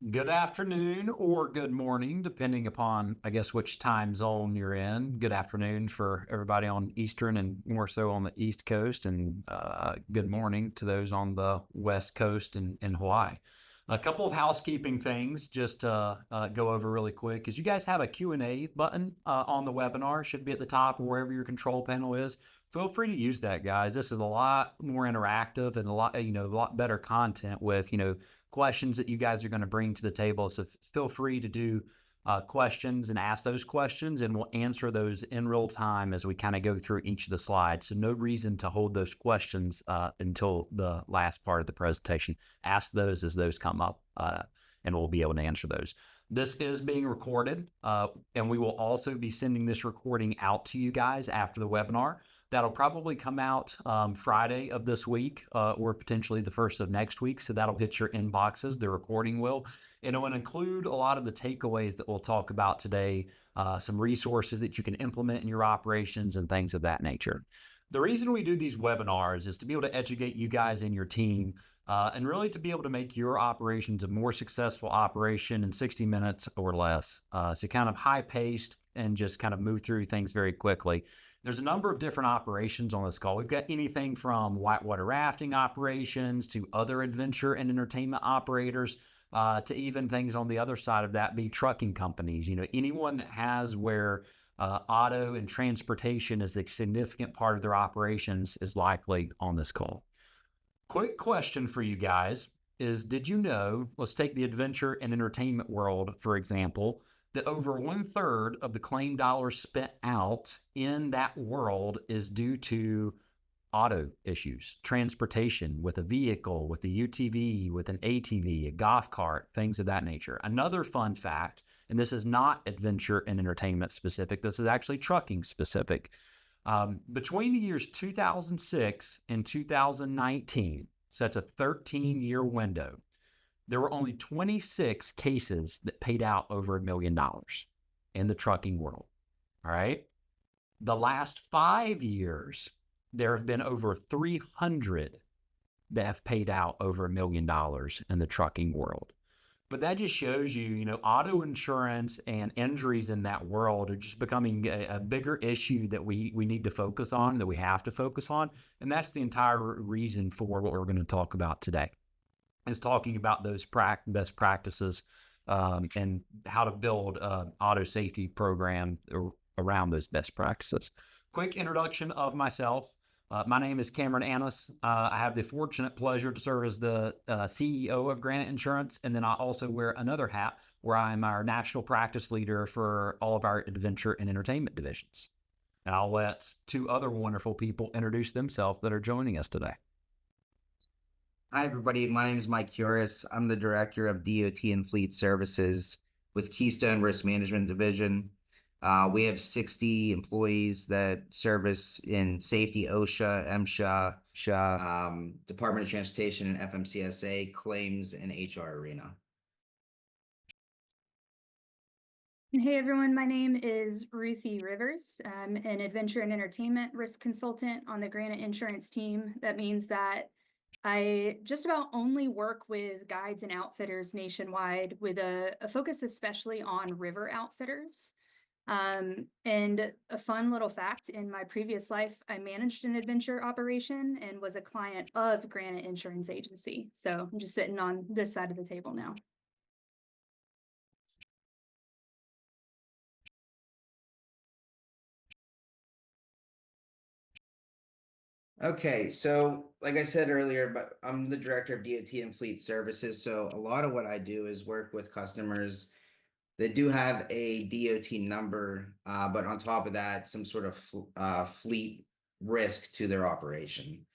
Good afternoon or good morning, depending upon, I guess, which time zone you're in. Good afternoon for everybody on Eastern and more so on the East Coast, and good morning to those on the West Coast and in Hawaii. A couple of housekeeping things just to go over really quick is you guys have a Q&A button on the webinar. Should be at the top or wherever your control panel is. Feel free to use that, guys. This is a lot more interactive and a lot better content with, questions that you guys are going to bring to the table. So feel free to do questions and ask those questions, and we'll answer those in real time as we kind of go through each of the slides. So no reason to hold those questions until the last part of the presentation. Ask those as those come up, and we'll be able to answer those. This is being recorded, and we will also be sending this recording out to you guys after the webinar. That'll probably come out Friday of this week or potentially the first of next week. So that'll hit your inboxes, the recording will. And it will include a lot of the takeaways that we'll talk about today, some resources that you can implement in your operations and things of that nature. The reason we do these webinars is to be able to educate you guys and your team and really to be able to make your operations a more successful operation in 60 minutes or less. So kind of high paced and just kind of move through things very quickly. There's a number of different operations on this call. We've got anything from whitewater rafting operations to other adventure and entertainment operators to even things on the other side of that be trucking companies. Anyone that has where auto and transportation is a significant part of their operations is likely on this call. Quick question for you guys is, did you know, let's take the adventure and entertainment world, for example, that over 1/3 of the claim dollars spent out in that world is due to auto issues, transportation with a vehicle, with a UTV, with an ATV, a golf cart, things of that nature. Another fun fact, and this is not adventure and entertainment specific, this is actually trucking specific. Between the years 2006 and 2019, so that's a 13-year window, there were only 26 cases that paid out over $1 million in the trucking world. All right. The last 5 years, there have been over 300 that have paid out over $1 million in the trucking world. But that just shows you, auto insurance and injuries in that world are just becoming a bigger issue that we need to focus on, that we have to focus on. And that's the entire reason for what we're going to talk about today, is talking about those best practices and how to build an auto safety program around those best practices. Quick introduction of myself. My name is Cameron Annis. I have the fortunate pleasure to serve as the CEO of Granite Insurance, and then I also wear another hat where I'm our national practice leader for all of our adventure and entertainment divisions. And I'll let two other wonderful people introduce themselves that are joining us today. Hi, everybody. My name is Mike Curis. I'm the Director of DOT and Fleet Services with Keystone Risk Management Division. We have 60 employees that service in safety, OSHA, MSHA, Department of Transportation, and FMCSA, claims, and HR arena. Hey everyone, my name is Ruthie Rivers. I'm an adventure and entertainment risk consultant on the Granite Insurance team. That means that I just about only work with guides and outfitters nationwide with a focus especially on river outfitters. And a fun little fact, in my previous life, I managed an adventure operation and was a client of Granite Insurance Agency. So I'm just sitting on this side of the table now. Okay, so like I said earlier, but I'm the Director of DOT and Fleet Services. So a lot of what I do is work with customers that do have a DOT number, but on top of that, some sort of fleet risk to their operation.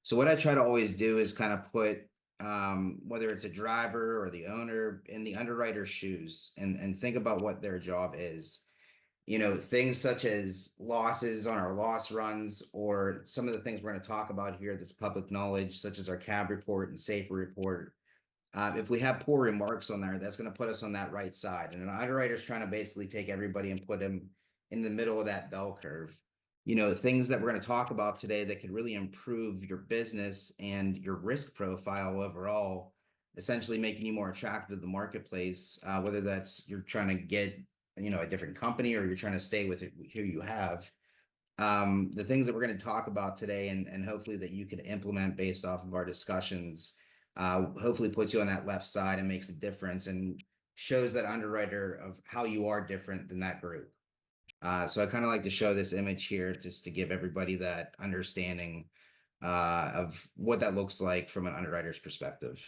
So what I try to always do is kind of put whether it's a driver or the owner in the underwriter's shoes and think about what their job is. Things such as losses on our loss runs, or some of the things we're going to talk about here that's public knowledge, such as our cab report and safer report. If we have poor remarks on there, that's going to put us on that right side. And an underwriter is trying to basically take everybody and put them in the middle of that bell curve. Things that we're going to talk about today that could really improve your business and your risk profile overall essentially making you more attractive to the marketplace, whether that's you're trying to get, a different company or you're trying to stay with who you have. The things that we're going to talk about today and hopefully that you can implement based off of our discussions, hopefully puts you on that left side and makes a difference and shows that underwriter of how you are different than that group. So I kind of like to show this image here just to give everybody that understanding of what that looks like from an underwriter's perspective.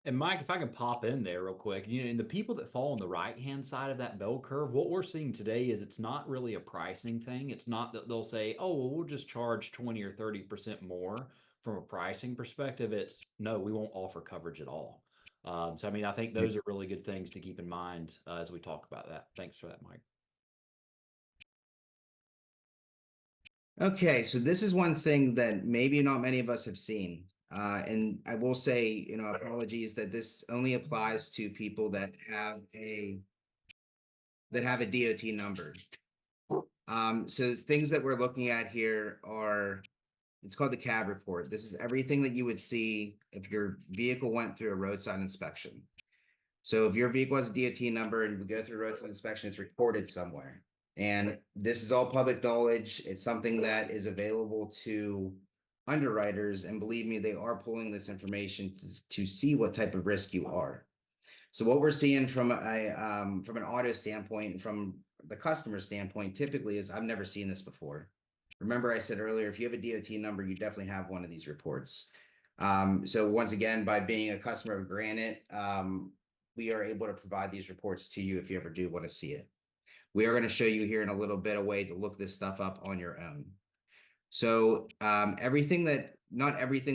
And Mike, if I can pop in there real quick, and the people that fall on the right-hand side of that bell curve, what we're seeing today is it's not really a pricing thing. It's not that they'll say, oh, well, we'll just charge 20 or 30% more from a pricing perspective. It's no, we won't offer coverage at all. So, I mean, I think those are really good things to keep in mind as we talk about that. Thanks for that, Mike. Okay, so this is one thing that maybe not many of us have seen. And I will say, apologies that this only applies to people that have a DOT number. So things that we're looking at here are, it's called the cab report. This is everything that you would see if your vehicle went through a roadside inspection. So if your vehicle has a DOT number and we go through roadside inspection, it's recorded somewhere. And this is all public knowledge. It's something that is available to underwriters. And believe me, they are pulling this information to see what type of risk you are. So what we're seeing from an auto standpoint, from the customer standpoint, typically is I've never seen this before. Remember, I said earlier, if you have a DOT number, you definitely have one of these reports. So once again, by being a customer of Granite, we are able to provide these reports to you if you ever do want to see it. We are going to show you here in a little bit a way to look this stuff up on your own. So not everything that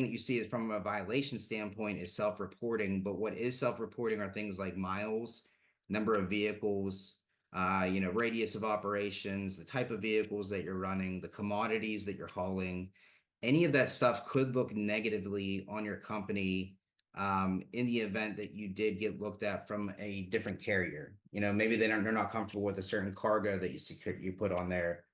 you see is from a violation standpoint is self-reporting, but what is self-reporting are things like miles, number of vehicles, radius of operations, the type of vehicles that you're running, the commodities that you're hauling. Any of that stuff could look negatively on your company in the event that you did get looked at from a different carrier. Maybe they're not comfortable with a certain cargo that you put on there.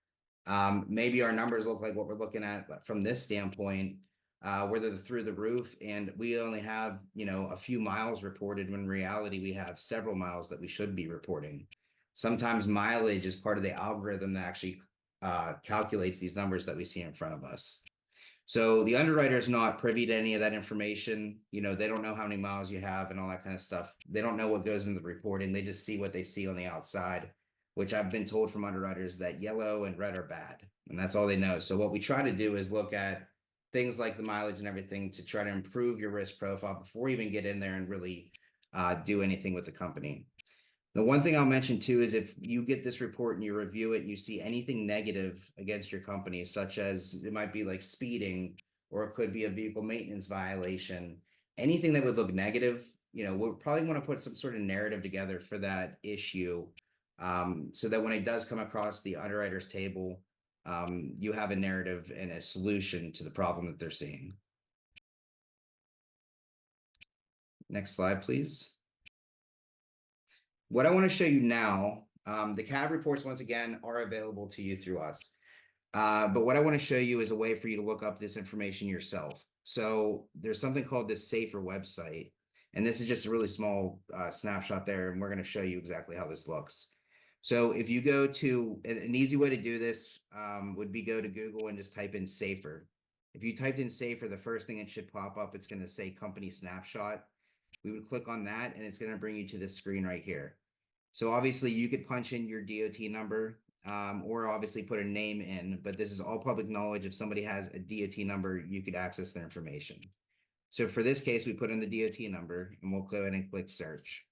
Maybe our numbers look like what we're looking at from this standpoint, where they're through the roof and we only have, a few miles reported when in reality we have several miles that we should be reporting. Sometimes mileage is part of the algorithm that actually calculates these numbers that we see in front of us. So the underwriter is not privy to any of that information. They don't know how many miles you have and all that kind of stuff. They don't know what goes into the reporting. They just see what they see on the outside, which I've been told from underwriters that yellow and red are bad, and that's all they know. So what we try to do is look at things like the mileage and everything to try to improve your risk profile before we even get in there and really do anything with the company. The one thing I'll mention too is if you get this report and you review it and you see anything negative against your company, such as it might be like speeding, or it could be a vehicle maintenance violation, anything that would look negative, we'll probably want to put some sort of narrative together for that issue, so that when it does come across the underwriter's table, you have a narrative and a solution to the problem that they're seeing. Next slide, please. What I want to show you now, the cab reports, once again, are available to you through us. But what I want to show you is a way for you to look up this information yourself. So there's something called the Safer website. And this is just a really small snapshot there. And we're going to show you exactly how this looks. So if you go to, an easy way to do this would be go to Google and just type in Safer. If you typed in Safer, the first thing it should pop up, it's going to say company snapshot. We would click on that and it's going to bring you to this screen right here. So obviously you could punch in your DOT number or obviously put a name in, but this is all public knowledge. If somebody has a DOT number, you could access their information. So for this case, we put in the DOT number and we'll go ahead and click search.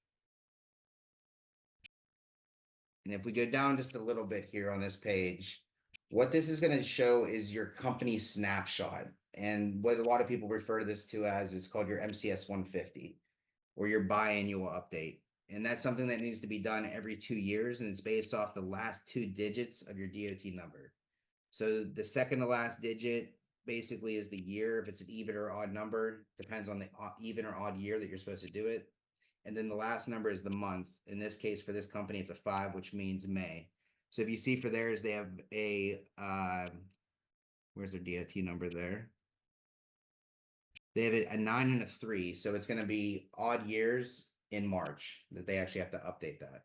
And if we go down just a little bit here on this page, what this is going to show is your company snapshot. And what a lot of people refer to this to as is called your MCS 150 or your biannual update. And that's something that needs to be done every 2 years. And it's based off the last 2 digits of your DOT number. So the second to last digit basically is the year. If it's an even or odd number, depends on the even or odd year that you're supposed to do it. And then the last number is the month. In this case, for this company, it's a 5, which means May. So if you see for theirs, they have a, where's their DOT number there? They have a 9 and a 3, so it's going to be odd years in March that they actually have to update that.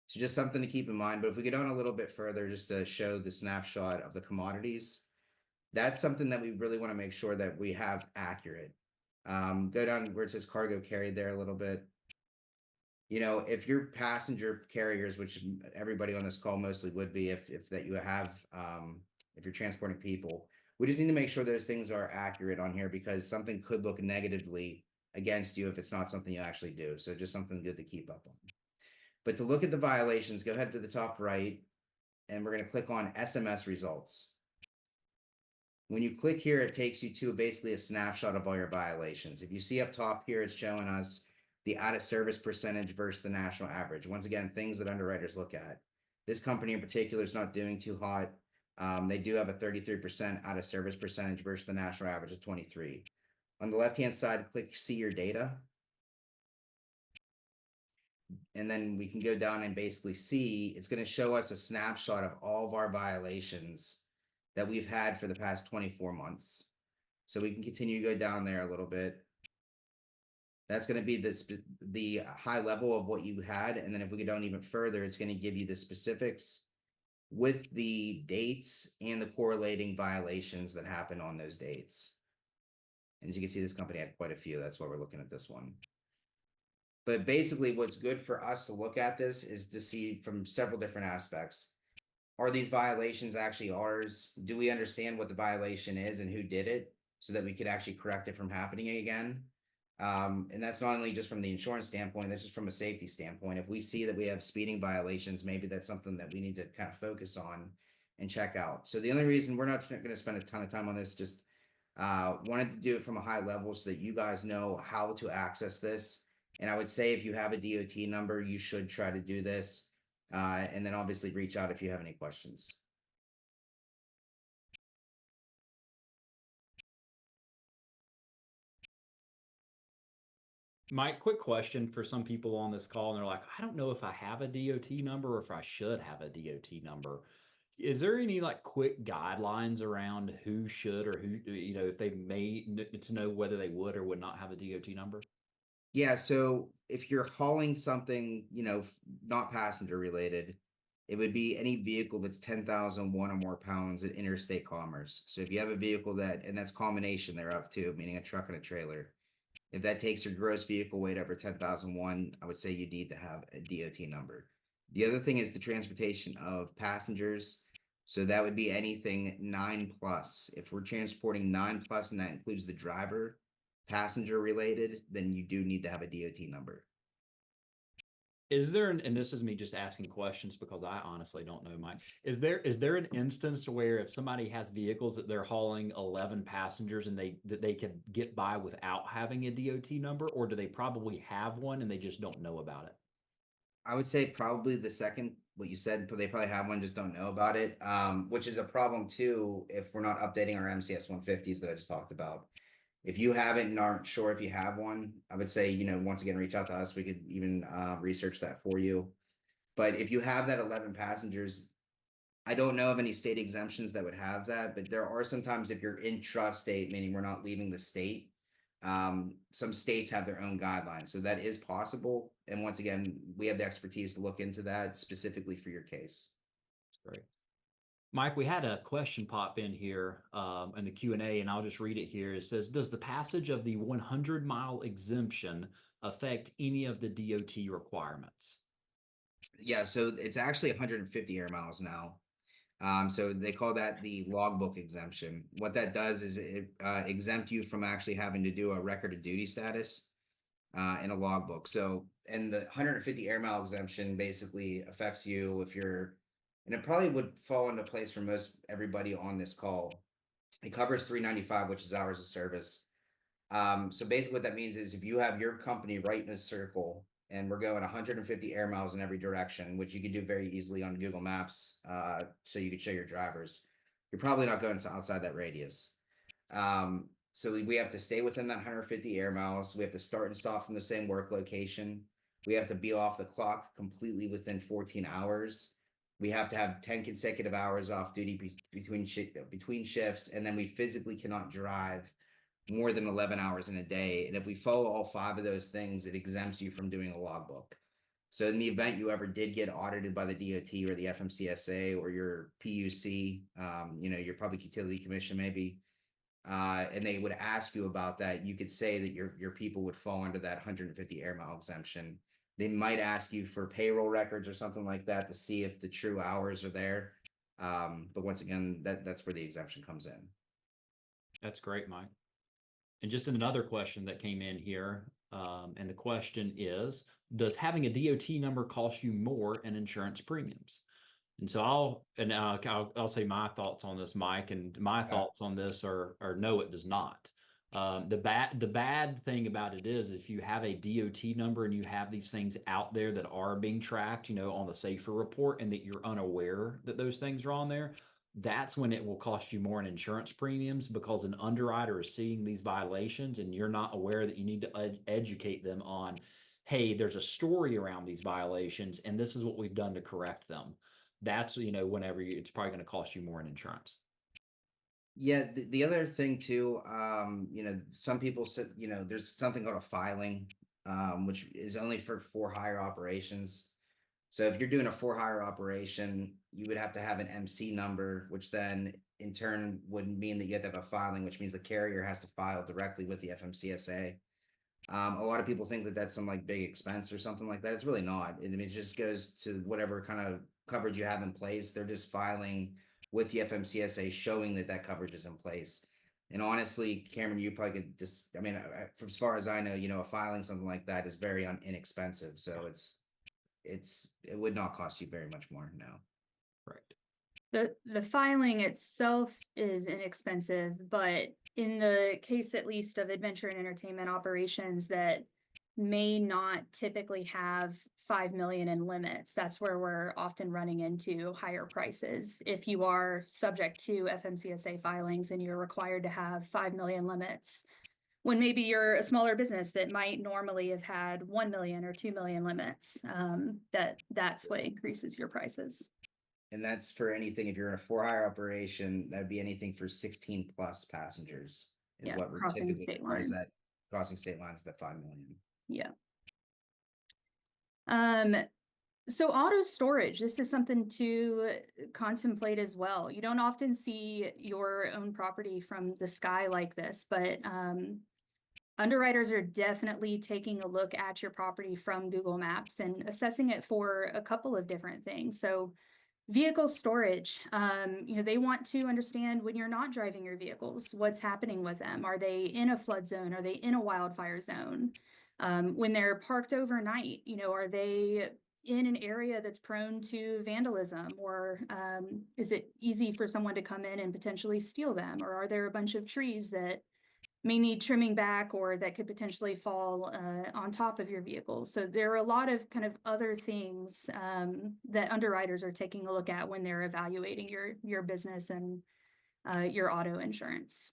So just something to keep in mind. But if we get on a little bit further, just to show the snapshot of the commodities, that's something that we really want to make sure that we have accurate. Go down where it says cargo carried there a little bit. You know, if your passenger carriers, which everybody on this call mostly would be, if that you have, if you're transporting people, we just need to make sure those things are accurate on here, because something could look negatively against you if it's not something you actually do. So just something good to keep up on. But to look at the violations, go ahead to the top right, and we're going to click on SMS results. When you click here, it takes you to basically a snapshot of all your violations. If you see up top here, it's showing us the out of service percentage versus the national average. Once again, things that underwriters look at. This company in particular is not doing too hot. They do have a 33% out of service percentage versus the national average of 23. On the left-hand side, click see your data. And then we can go down and basically see, it's going to show us a snapshot of all of our violations that we've had for the past 24 months. So we can continue to go down there a little bit. That's going to be the high level of what you had. And then if we go down even further, it's going to give you the specifics with the dates and the correlating violations that happen on those dates. And as you can see, this company had quite a few. That's why we're looking at this one. But basically, what's good for us to look at this is to see from several different aspects. Are these violations actually ours? Do we understand what the violation is and who did it, so that we could actually correct it from happening again? And that's not only just from the insurance standpoint, that's just from a safety standpoint. If we see that we have speeding violations, maybe that's something that we need to kind of focus on and check out. So the only reason we're not going to spend a ton of time on this, just wanted to do it from a high level so that you guys know how to access this. And I would say if you have a DOT number, you should try to do this. And then obviously reach out if you have any questions. Mike, quick question for some people on this call, and they're like, I don't know if I have a DOT number or if I should have a DOT number. Is there any like quick guidelines around who should or who, if they may to know whether they would or would not have a DOT number? Yeah, so if you're hauling something, not passenger related, it would be any vehicle that's 10,001 or more pounds in interstate commerce. So if you have a vehicle and that's combination thereof too, meaning a truck and a trailer. If that takes your gross vehicle weight over 10,001, I would say you need to have a DOT number. The other thing is the transportation of passengers. So that would be anything 9+. If we're transporting 9+, and that includes the driver, passenger related, then you do need to have a DOT number. Is there and this is me just asking questions because I honestly don't know, Mike. Is there an instance where if somebody has vehicles that they're hauling 11 passengers and they can get by without having a DOT number, or do they probably have one and they just don't know about it? I would say probably the second, what you said, but they probably have one, just don't know about it. Which is a problem too if we're not updating our MCS 150s that I just talked about. If you haven't and aren't sure if you have one, I would say, once again, reach out to us. We could even research that for you. But if you have that 11 passengers, I don't know of any state exemptions that would have that, but there are sometimes if you're intrastate, meaning we're not leaving the state, some states have their own guidelines. So that is possible. And once again, we have the expertise to look into that specifically for your case. That's great. Mike, we had a question pop in here in the Q&A, and I'll just read it here. It says, does the passage of the 100-mile exemption affect any of the DOT requirements? Yeah, so it's actually 150 air miles now. So they call that the logbook exemption. What that does is it exempt you from actually having to do a record of duty status in a logbook. So, and the 150 air mile exemption basically affects you if you're, and it probably would fall into place for most everybody on this call. It covers 395, which is hours of service. So basically what that means is if you have your company right in a circle and we're going 150 air miles in every direction, which you can do very easily on Google Maps, so you could show your drivers, you're probably not going outside that radius. So we have to stay within that 150 air miles. We have to start and stop from the same work location. We have to be off the clock completely within 14 hours. We have to have 10 consecutive hours off duty between shifts, and then we physically cannot drive more than 11 hours in a day. And if we follow all 5 of those things, it exempts you from doing a logbook. So in the event you ever did get audited by the DOT or the FMCSA or your PUC, your Public Utility Commission maybe, and they would ask you about that, you could say that your people would fall under that 150 air mile exemption. They might ask you for payroll records or something like that to see if the true hours are there. But once again, that's where the exemption comes in. That's great, Mike. And just another question that came in here, and the question is, does having a DOT number cost you more in insurance premiums? And so I'll say my thoughts on this, Mike, and my thoughts on this are no, it does not. The bad thing about it is if you have a DOT number and you have these things out there that are being tracked, on the safer report, and that you're unaware that those things are on there, that's when it will cost you more in insurance premiums, because an underwriter is seeing these violations and you're not aware that you need to educate them on, hey, there's a story around these violations and this is what we've done to correct them. That's, whenever it's probably going to cost you more in insurance. Yeah, the other thing too, some people said, there's something called a filing, which is only for hire operations. So if you're doing a for hire operation, you would have to have an MC number, which then in turn would mean that you have to have a filing, which means the carrier has to file directly with the FMCSA. A lot of people think that that's some like big expense or something like that. It's really not. I mean, it just goes to whatever kind of coverage you have in place. They're just filing with the FMCSA showing that that coverage is in place. And honestly, Cameron, you probably could just, I mean, as far as I know, a filing something like that is very inexpensive. So it would not cost you very much more now. Right. The filing itself is inexpensive, but in the case at least of adventure and entertainment operations that may not typically have 5 million in limits, that's where we're often running into higher prices. If you are subject to FMCSA filings and you're required to have 5 million limits, when maybe you're a smaller business that might normally have had 1 million or 2 million limits, that's what increases your prices. And that's for anything, if you're in a for hire operation, that'd be anything for 16 plus passengers is what we're crossing typically state requires lines. that crossing state lines, that 5 million. Yeah. So auto storage, this is something to contemplate as well. You don't often see your own property from the sky like this, but underwriters are definitely taking a look at your property from Google Maps and assessing it for a couple of different things. So vehicle storage, they want to understand when you're not driving your vehicles, what's happening with them. Are they in a flood zone? Are they in a wildfire zone? When they're parked overnight, are they in an area that's prone to vandalism, or is it easy for someone to come in and potentially steal them? Or are there a bunch of trees that may need trimming back or that could potentially fall on top of your vehicle? So there are a lot of kind of other things that underwriters are taking a look at when they're evaluating your business and your auto insurance.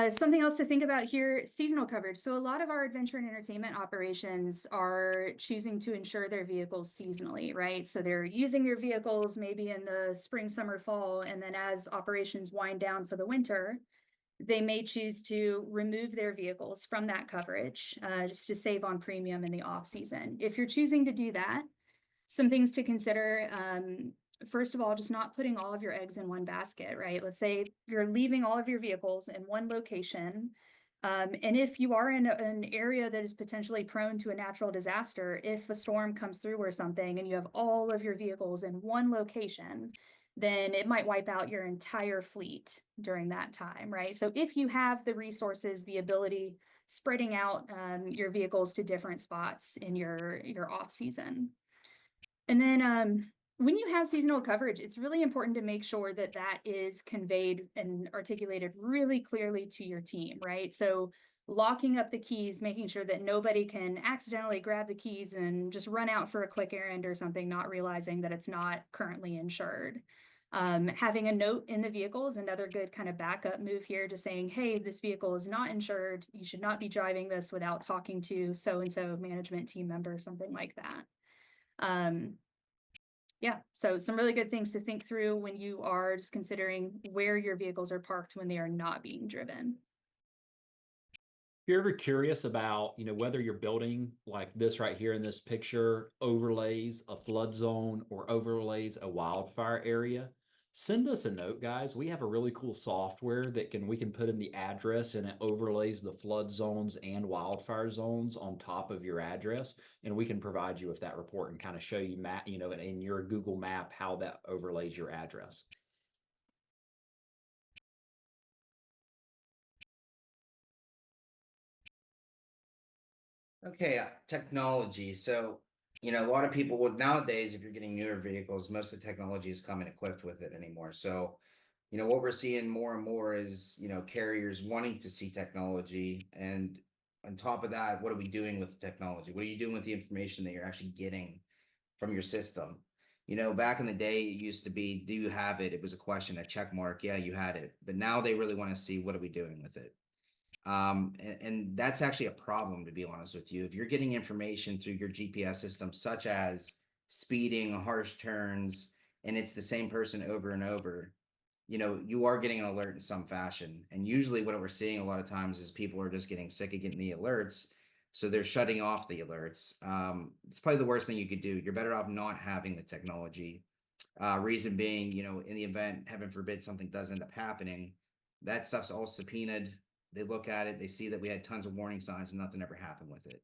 Something else to think about here, seasonal coverage. So a lot of our adventure and entertainment operations are choosing to insure their vehicles seasonally, right? So they're using their vehicles maybe in the spring, summer, fall, and then as operations wind down for the winter, they may choose to remove their vehicles from that coverage just to save on premium in the off season. If you're choosing to do that, some things to consider. First of all, just not putting all of your eggs in one basket, right? Let's say you're leaving all of your vehicles in one location. And if you are in an area that is potentially prone to a natural disaster, if a storm comes through or something, and you have all of your vehicles in one location, then it might wipe out your entire fleet during that time, right? So if you have the resources, the ability, spreading out your vehicles to different spots in your off season. And then when you have seasonal coverage, it's really important to make sure that that is conveyed and articulated really clearly to your team, right? So locking up the keys, making sure that nobody can accidentally grab the keys and just run out for a quick errand or something, not realizing that it's not currently insured. Having a note in the vehicle is another good kind of backup move here, just saying, hey, this vehicle is not insured. You should not be driving this without talking to so-and-so management team member, something like that. Yeah, so some really good things to think through when you are just considering where your vehicles are parked when they are not being driven. you're ever curious about, whether you're building like this right here in this picture overlays a flood zone or overlays a wildfire area, send us a note, guys. We have a really cool software that we can put in the address and it overlays the flood zones and wildfire zones on top of your address. And we can provide you with that report and kind of show you map, in your Google map how that overlays your address. Okay, technology. So, a lot of people would nowadays, if you're getting newer vehicles, most of the technology is coming equipped with it anymore. So, what we're seeing more and more is, carriers wanting to see technology. And on top of that, what are we doing with the technology? What are you doing with the information that you're actually getting from your system? Back in the day, it used to be, do you have it? It was a question, a check mark. Yeah, you had it. But now they really want to see, what are we doing with it? And that's actually a problem, to be honest with you. If you're getting information through your GPS system, such as speeding, harsh turns, and it's the same person over and over, you are getting an alert in some fashion. And usually, what we're seeing a lot of times is people are just getting sick of getting the alerts. So they're shutting off the alerts. It's probably the worst thing you could do. You're better off not having the technology. Reason being, in the event, heaven forbid, something does end up happening, that stuff's all subpoenaed. They look at it, they see that we had tons of warning signs and nothing ever happened with it.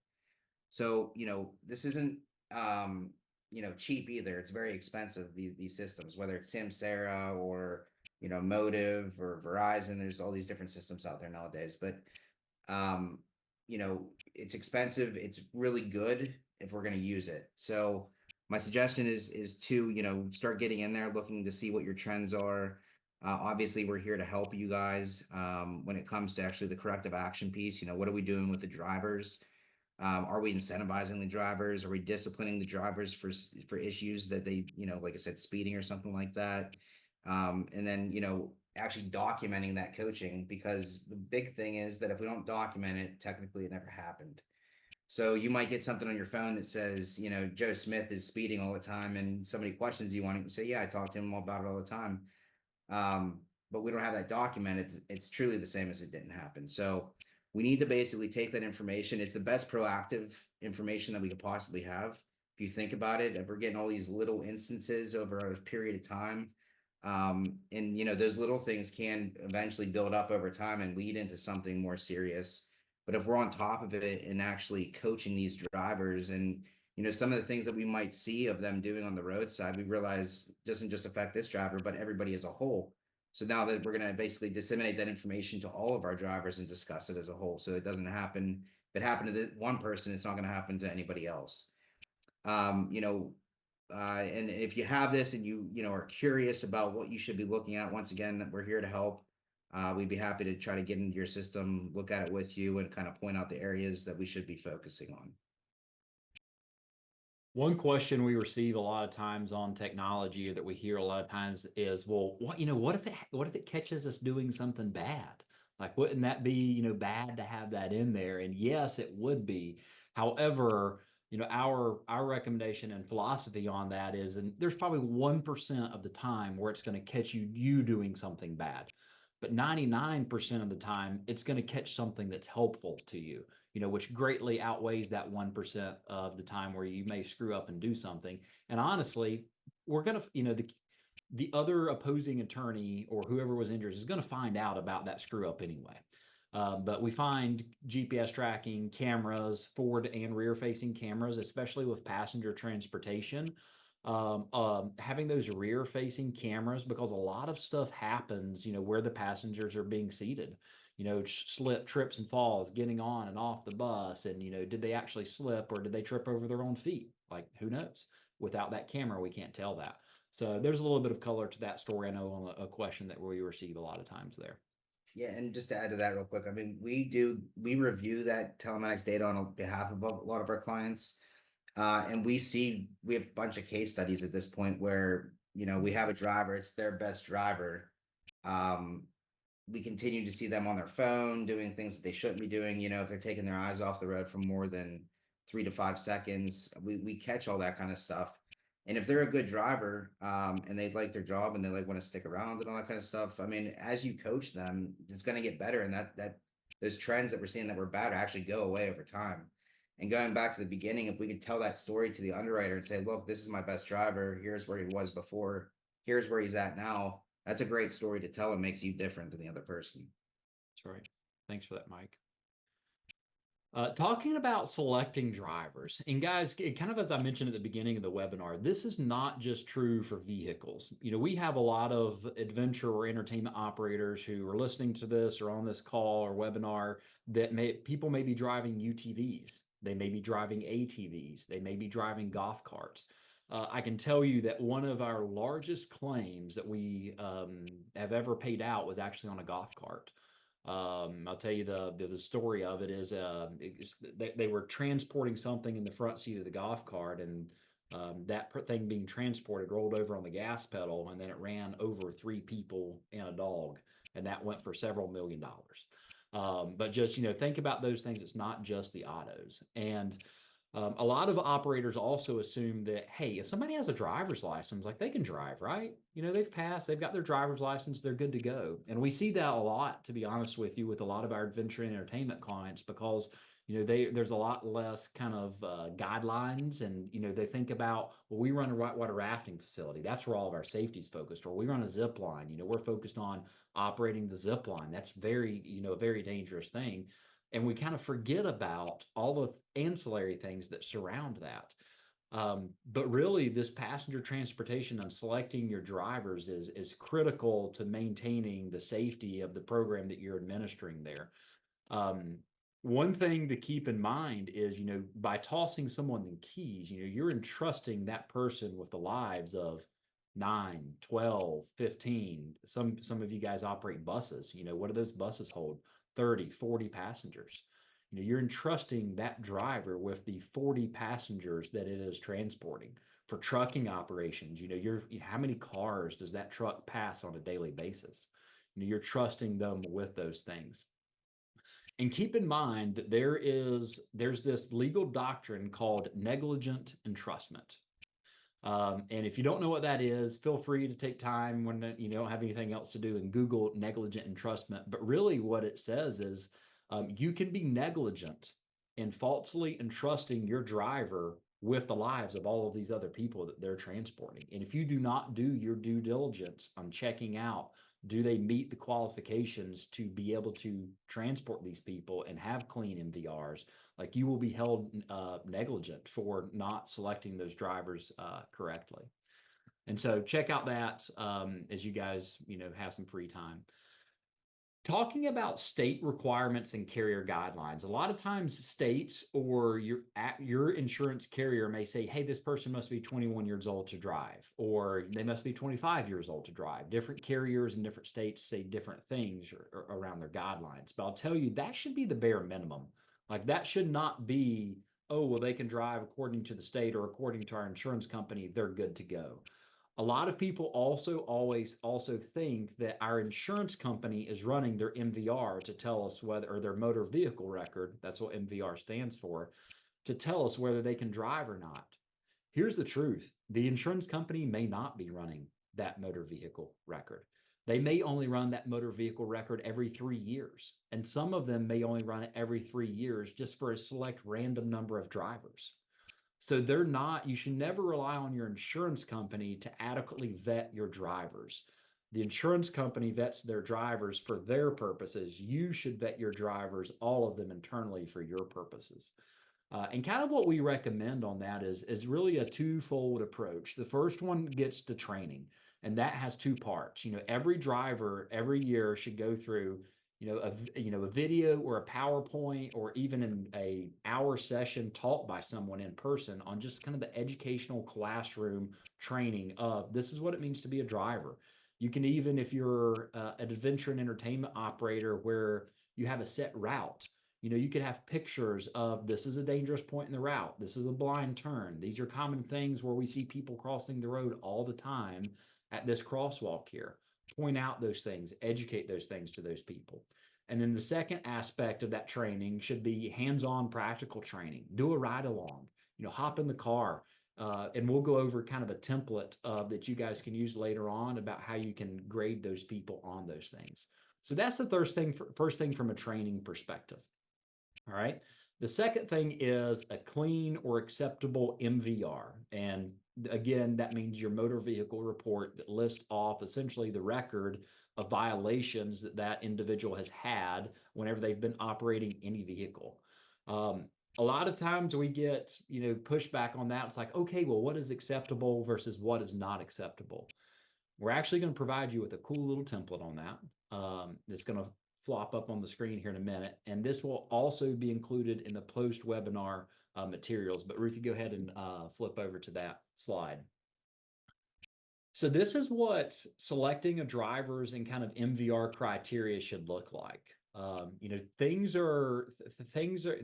So, this isn't cheap either. It's very expensive, these systems, whether it's Samsara or Motive or Verizon. There's all these different systems out there nowadays. But um, it's expensive. It's really good if we're going to use it. So my suggestion is to, start getting in there, looking to see what your trends are. Obviously, we're here to help you guys when it comes to actually the corrective action piece. What are we doing with the drivers? Are we incentivizing the drivers? Are we disciplining the drivers for issues that they, like I said, speeding or something like that? And then, actually documenting that coaching, because the big thing is that if we don't document it, technically it never happened. So you might get something on your phone that says, Joe Smith is speeding all the time, and somebody questions you on it and say, yeah, I talk to him about it all the time. But we don't have that documented. It's truly the same as it didn't happen. So we need to basically take that information. It's the best proactive information that we could possibly have. If you think about it, if we're getting all these little instances over a period of time, and those little things can eventually build up over time and lead into something more serious. But if we're on top of it and actually coaching these drivers, and some of the things that we might see of them doing on the roadside, we realize doesn't just affect this driver, but everybody as a whole. So now that we're going to basically disseminate that information to all of our drivers and discuss it as a whole, so it doesn't happen. If it happened to one person, it's not going to happen to anybody else. And if you have this and you are curious about what you should be looking at, once again, we're here to help. We'd be happy to try to get into your system, look at it with you, and kind of point out the areas that we should be focusing on. One question we receive a lot of times on technology, or that we hear a lot of times, is, well, what if it catches us doing something bad? Like, wouldn't that be, bad to have that in there? And yes, it would be. However, our recommendation and philosophy on that is, and there's probably 1% of the time where it's going to catch you doing something bad. But 99% of the time, it's going to catch something that's helpful to you, which greatly outweighs that 1% of the time where you may screw up and do something. And honestly, we're going to, the other opposing attorney or whoever was injured is going to find out about that screw up anyway. But we find GPS tracking cameras, forward and rear facing cameras, especially with passenger transportation, having those rear facing cameras, because a lot of stuff happens, where the passengers are being seated, slip, trips and falls, getting on and off the bus. And, did they actually slip, or did they trip over their own feet? Like, who knows? Without that camera, we can't tell that. So there's a little bit of color to that story. I know on a question that we receive a lot of times there. Yeah, and just to add to that real quick, I mean, we review that telematics data on behalf of a lot of our clients. And we have a bunch of case studies at this point where, we have a driver, it's their best driver. We continue to see them on their phone doing things that they shouldn't be doing. If they're taking their eyes off the road for more than 3 to 5 seconds, we catch all that kind of stuff. And if they're a good driver, and they like their job and they want to stick around and all that kind of stuff, I mean, as you coach them, it's going to get better. And that those trends that we're seeing that were bad actually go away over time. And going back to the beginning, if we could tell that story to the underwriter and say, look, this is my best driver. Here's where he was before. Here's where he's at now. That's a great story to tell. It makes you different than the other person. That's right. Thanks for that, Mike. Talking about selecting drivers, and guys, kind of as I mentioned at the beginning of the webinar, this is not just true for vehicles. You know, we have a lot of adventure or entertainment operators who are listening to this or on this call or webinar that people may be driving UTVs, they may be driving ATVs, they may be driving golf carts. I can tell you that one of our largest claims that we have ever paid out was actually on a golf cart. I'll tell you the story of it is they were transporting something in the front seat of the golf cart, and that thing being transported rolled over on the gas pedal, and then it ran over 3 people and a dog, and that went for several $1 million. But just, you know, think about those things. It's not just the autos. And a lot of operators also assume that, hey, if somebody has a driver's license, like they can drive, right? You know, they've passed, they've got their driver's license, they're good to go. And we see that a lot, to be honest with you, with a lot of our adventure and entertainment clients, because, you know, there's a lot less kind of guidelines. And, you know, they think about, well, we run a whitewater rafting facility. That's where all of our safety is focused. Or we run a zip line. You know, we're focused on operating the zip line. That's very, you know, a very dangerous thing. And we kind of forget about all the ancillary things that surround that. But really, this passenger transportation and selecting your drivers is critical to maintaining the safety of the program that you're administering there. One thing to keep in mind is, you know, by tossing someone the keys, you know, you're entrusting that person with the lives of 9, 12, 15. Some of you guys operate buses. You know, what do those buses hold? 30, 40 passengers. You know, you're entrusting that driver with the 40 passengers that it is transporting. For trucking operations, you know, how many cars does that truck pass on a daily basis? You know, you're trusting them with those things. And keep in mind that there's this legal doctrine called negligent entrustment. And if you don't know what that is, feel free to take time when you don't have anything else to do and Google negligent entrustment. But really what it says is you can be negligent in falsely entrusting your driver with the lives of all of these other people that they're transporting. And if you do not do your due diligence on checking out, do they meet the qualifications to be able to transport these people and have clean MVRs? Like, you will be held negligent for not selecting those drivers correctly. And so check out that as you guys, you know, have some free time. Talking about state requirements and carrier guidelines, a lot of times states or your insurance carrier may say, hey, this person must be 21 years old to drive, or they must be 25 years old to drive. Different carriers in different states say different things around their guidelines. But I'll tell you, that should be the bare minimum. Like, that should not be, oh, well, they can drive according to the state or according to our insurance company, they're good to go. A lot of people also think that our insurance company is running their MVR to tell us whether, or their motor vehicle record, that's what MVR stands for, to tell us whether they can drive or not. Here's the truth. The insurance company may not be running that motor vehicle record. They may only run that motor vehicle record every 3 years. And some of them may only run it every 3 years just for a select random number of drivers. So you should never rely on your insurance company to adequately vet your drivers. The insurance company vets their drivers for their purposes. You should vet your drivers, all of them internally, for your purposes. And kind of what we recommend on that is really a twofold approach. The first one gets to training, and that has 2 parts. You know, every driver every year should go through a video or a PowerPoint or even an hour session taught by someone in person on just kind of the educational classroom training of this is what it means to be a driver. You can even, if you're an adventure and entertainment operator where you have a set route, you know, you could have pictures of this is a dangerous point in the route. This is a blind turn. These are common things where we see people crossing the road all the time at this crosswalk here. Point out those things, educate those things to those people. And then the second aspect of that training should be hands-on practical training. Do a ride along, you know, hop in the car, and we'll go over kind of a template that you guys can use later on about how you can grade those people on those things. So that's the first thing from a training perspective. All right. The second thing is a clean or acceptable MVR. And again, that means your motor vehicle report that lists off essentially the record of violations that that individual has had whenever they've been operating any vehicle. A lot of times we get, pushback on that. It's like, okay, well, what is acceptable versus what is not acceptable? We're actually going to provide you with a cool little template on that. That's going to flop up on the screen here in a minute. And this will also be included in the post-webinar materials. But Ruthie, go ahead and flip over to that slide. So this is what selecting a driver's and kind of MVR criteria should look like. Things are,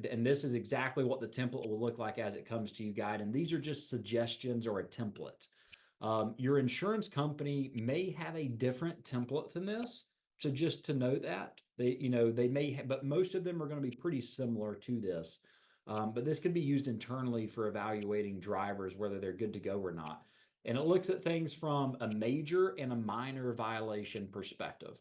and this is exactly what the template will look like as it comes to you, guide. And these are just suggestions or a template. Your insurance company may have a different template than this. So just to note that they may have, but most of them are going to be pretty similar to this. But this can be used internally for evaluating drivers, whether they're good to go or not. And it looks at things from a major and a minor violation perspective.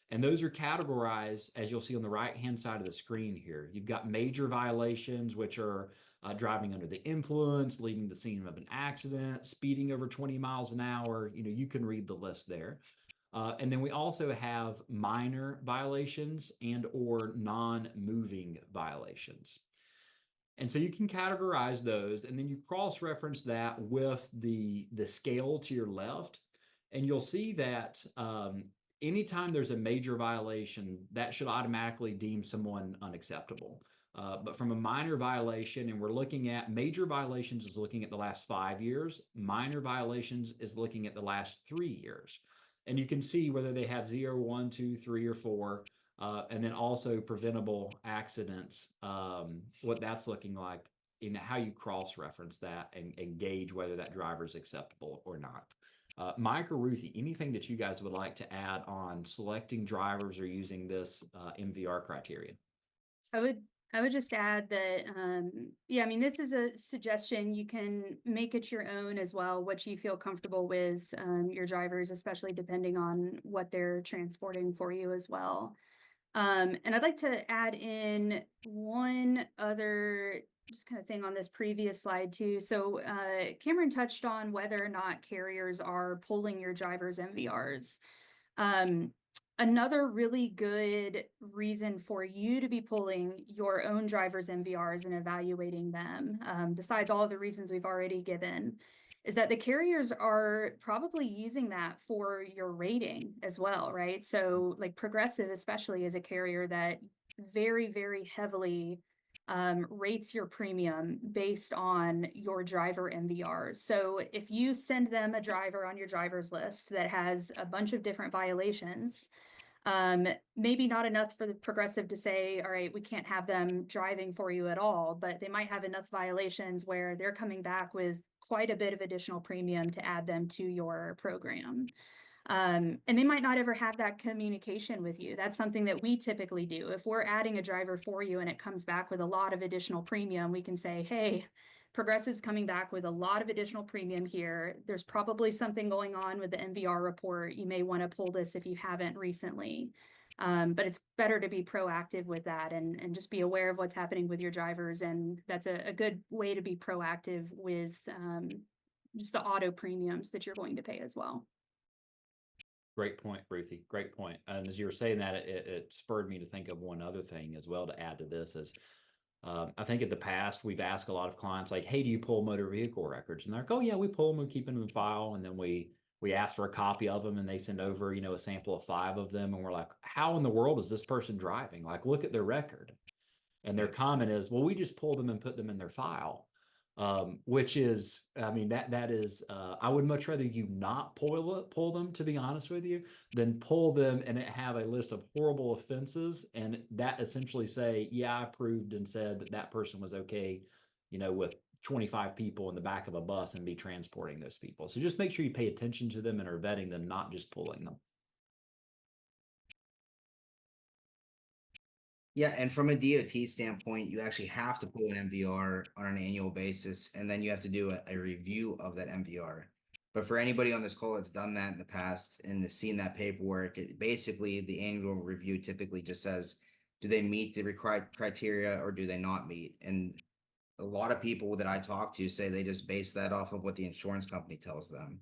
And those are categorized, as you'll see on the right-hand side of the screen here. You've got major violations, which are driving under the influence, leaving the scene of an accident, speeding over 20 miles an hour. You can read the list there. And then we also have minor violations and or non-moving violations. And so you can categorize those, and then you cross-reference that with the scale to your left, and you'll see that anytime there's a major violation, that should automatically deem someone unacceptable. But from a minor violation, and we're looking at major violations is looking at the last 5 years, minor violations is looking at the last 3 years. And you can see whether they have 0, 1, 2, 3, or 4. And then also preventable accidents, what that's looking like, how you cross-reference that and gauge whether that driver is acceptable or not. Mike or Ruthie, anything that you guys would like to add on selecting drivers or using this MVR criteria? I would just add that, this is a suggestion. You can make it your own as well, what you feel comfortable with your drivers, especially depending on what they're transporting for you as well. And I'd like to add in one other just kind of thing on this previous slide too. So Cameron touched on whether or not carriers are pulling your driver's MVRs. Another really good reason for you to be pulling your own driver's MVRs and evaluating them, besides all of the reasons we've already given, is that the carriers are probably using that for your rating as well, right? So like Progressive especially is a carrier that very, very heavily rates your premium based on your driver MVRs. So if you send them a driver on your driver's list that has a bunch of different violations, maybe not enough for the Progressive to say, all right, we can't have them driving for you at all, but they might have enough violations where they're coming back with quite a bit of additional premium to add them to your program. And they might not ever have that communication with you. That's something that we typically do. If we're adding a driver for you and it comes back with a lot of additional premium, we can say, hey, Progressive's coming back with a lot of additional premium here. There's probably something going on with the MVR report. You may want to pull this if you haven't recently. But it's better to be proactive with that and just be aware of what's happening with your drivers. And that's a good way to be proactive with just the auto premiums that you're going to pay as well. Great point, Ruthie. Great point. And as you were saying that, it spurred me to think of one other thing as well to add to this is, I think in the past, we've asked a lot of clients like, hey, do you pull motor vehicle records? And they're like, oh yeah, we pull them, we keep them in file. And then we ask for a copy of them and they send over, a sample of 5 of them. And we're like, how in the world is this person driving? Like, look at their record. And their comment is, well, we just pull them and put them in their file. Which is, that is, I would much rather you not pull them, to be honest with you, than pull them and have a list of horrible offenses. And that essentially say, yeah, I proved and said that person was okay, with 25 people in the back of a bus and be transporting those people. So just make sure you pay attention to them and are vetting them, not just pulling them. Yeah, and from a DOT standpoint, you actually have to pull an MVR on an annual basis, and then you have to do a review of that MVR. But for anybody on this call that's done that in the past and has seen that paperwork, basically the annual review typically just says, do they meet the required criteria or do they not meet? And a lot of people that I talk to say they just base that off of what the insurance company tells them.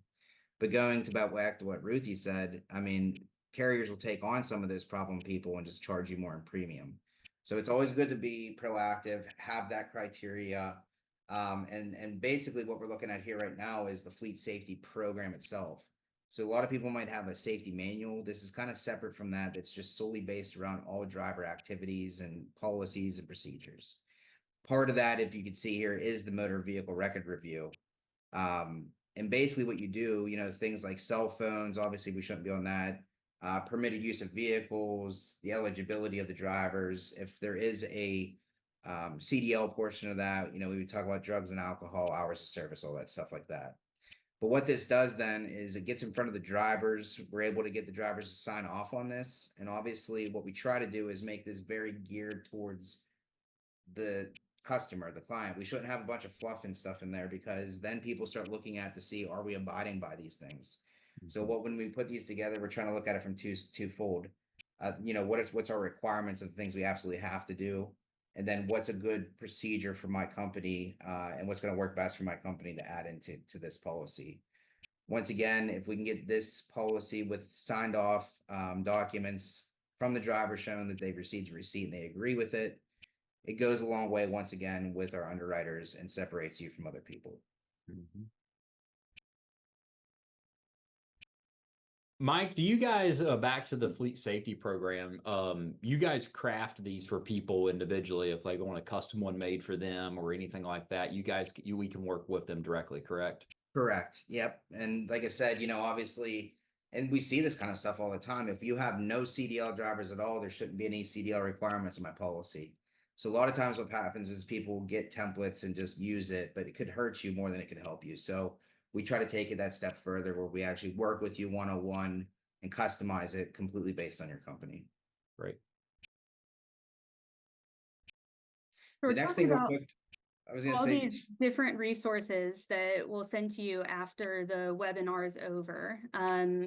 But going to back to what Ruthie said, I mean, carriers will take on some of those problem people and just charge you more in premium. So it's always good to be proactive, have that criteria. And basically what we're looking at here right now is the fleet safety program itself. So a lot of people might have a safety manual. This is kind of separate from that. That's just solely based around all driver activities and policies and procedures. Part of that, if you can see here, is the motor vehicle record review. And basically what you do, things like cell phones, obviously we shouldn't be on that, permitted use of vehicles, the eligibility of the drivers. If there is a CDL portion of that, we would talk about drugs and alcohol, hours of service, all that stuff like that. But what this does then is it gets in front of the drivers. We're able to get the drivers to sign off on this. And obviously what we try to do is make this very geared towards the customer, the client. We shouldn't have a bunch of fluff and stuff in there because then people start looking at to see, are we abiding by these things? So when we put these together, we're trying to look at it from twofold. What's our requirements of the things we absolutely have to do, and then what's a good procedure for my company, and what's going to work best for my company to add into this policy. Once again, if we can get this policy with signed off documents from the driver showing that they've received a receipt and they agree with it, it goes a long way once again with our underwriters and separates you from other people. Mike, do you guys, back to the fleet safety program, you guys craft these for people individually if they want a custom one made for them or anything like that? We can work with them directly, correct? Correct. Yep. And like I said, obviously, and we see this kind of stuff all the time. If you have no CDL drivers at all, there shouldn't be any CDL requirements in my policy. So a lot of times what happens is people get templates and just use it, but it could hurt you more than it could help you. So we try to take it that step further where we actually work with you one-on-one and customize it completely based on your company. Right. So The we're next talking thing real about quick, I was going to all say, these different resources that we'll send to you after the webinar is over.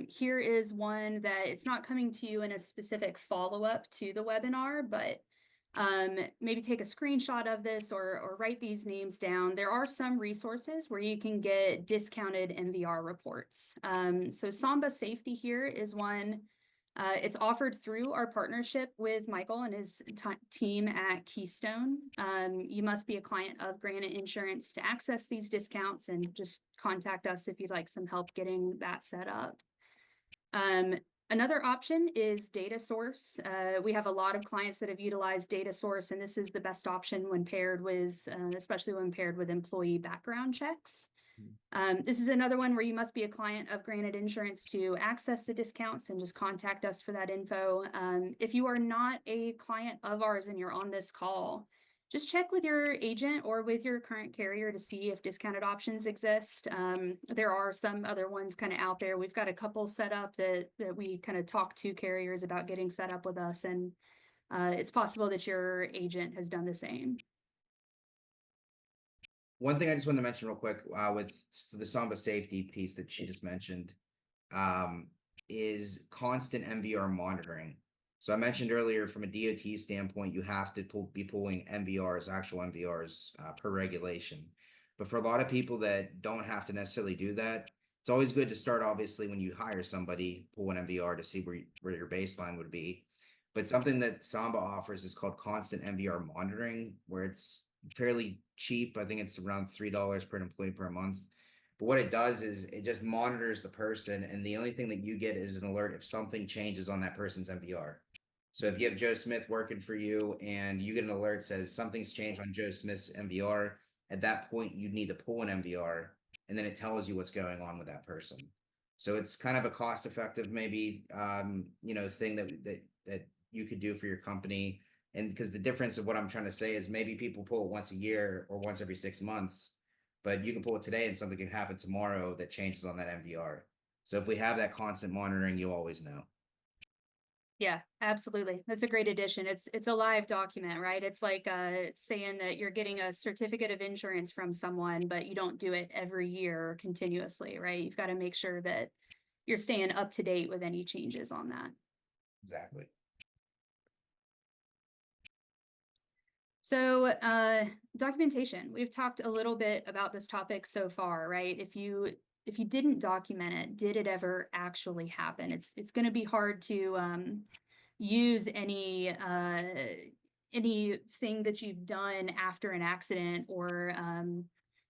Here is one that it's not coming to you in a specific follow-up to the webinar, but maybe take a screenshot of this or write these names down. There are some resources where you can get discounted MVR reports. So Samba Safety here is one. It's offered through our partnership with Michael and his team at Keystone. You must be a client of Granite Insurance to access these discounts, and just contact us if you'd like some help getting that set up. Another option is data source. We have a lot of clients that have utilized data source, and this is the best option when paired with, especially when paired with employee background checks. This is another one where you must be a client of Granite Insurance to access the discounts, and just contact us for that info. If you are not a client of ours and you're on this call, just check with your agent or with your current carrier to see if discounted options exist. There are some other ones kind of out there. We've got a couple set up that we kind of talk to carriers about getting set up with us, and it's possible that your agent has done the same. One thing I just wanted to mention real quick with the Samba safety piece that she just mentioned is constant MVR monitoring. So I mentioned earlier, from a DOT standpoint, you have to be pulling MVRs, actual MVRs per regulation. But for a lot of people that don't have to necessarily do that, it's always good to start, obviously, when you hire somebody, pull an MVR to see where your baseline would be. But something that Samba offers is called constant MVR monitoring, where it's fairly cheap. I think it's around $3 per employee per month. But what it does is it just monitors the person, and the only thing that you get is an alert if something changes on that person's MVR. So if you have Joe Smith working for you and you get an alert says something's changed on Joe Smith's MVR, at that point you need to pull an MVR, and then it tells you what's going on with that person. So it's kind of a cost-effective, maybe thing that you could do for your company. And because the difference of what I'm trying to say is maybe people pull it once a year or once every 6 months, but you can pull it today and something can happen tomorrow that changes on that MVR. So if we have that constant monitoring, you always know. Yeah, absolutely. That's a great addition. It's a live document, right? It's like saying that you're getting a certificate of insurance from someone, but you don't do it every year or continuously, right? You've got to make sure that you're staying up to date with any changes on that. Exactly. So, documentation. We've talked a little bit about this topic so far, right? If you didn't document it, did it ever actually happen? It's going to be hard to use anything that you've done after an accident or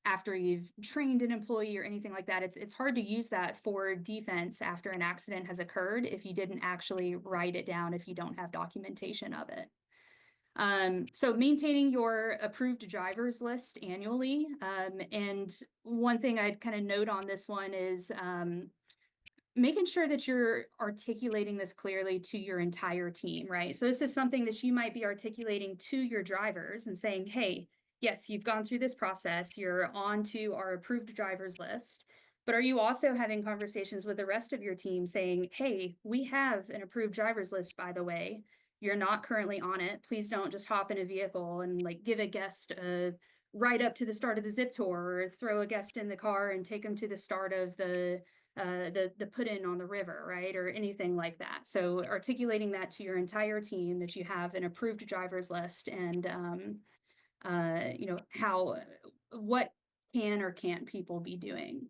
after you've trained an employee or anything like that. It's hard to use that for defense after an accident has occurred if you didn't actually write it down, if you don't have documentation of it. So maintaining your approved drivers list annually. And one thing I'd kind of note on this one is making sure that you're articulating this clearly to your entire team, right? So this is something that you might be articulating to your drivers and saying, hey, yes, you've gone through this process, you're on to our approved drivers list. But are you also having conversations with the rest of your team saying, hey, we have an approved drivers list, by the way. You're not currently on it. Please don't just hop in a vehicle and like give a guest a ride up to the start of the zip tour or throw a guest in the car and take them to the start of the put in on the river, right? Or anything like that. So articulating that to your entire team that you have an approved driver's list and, what can or can't people be doing.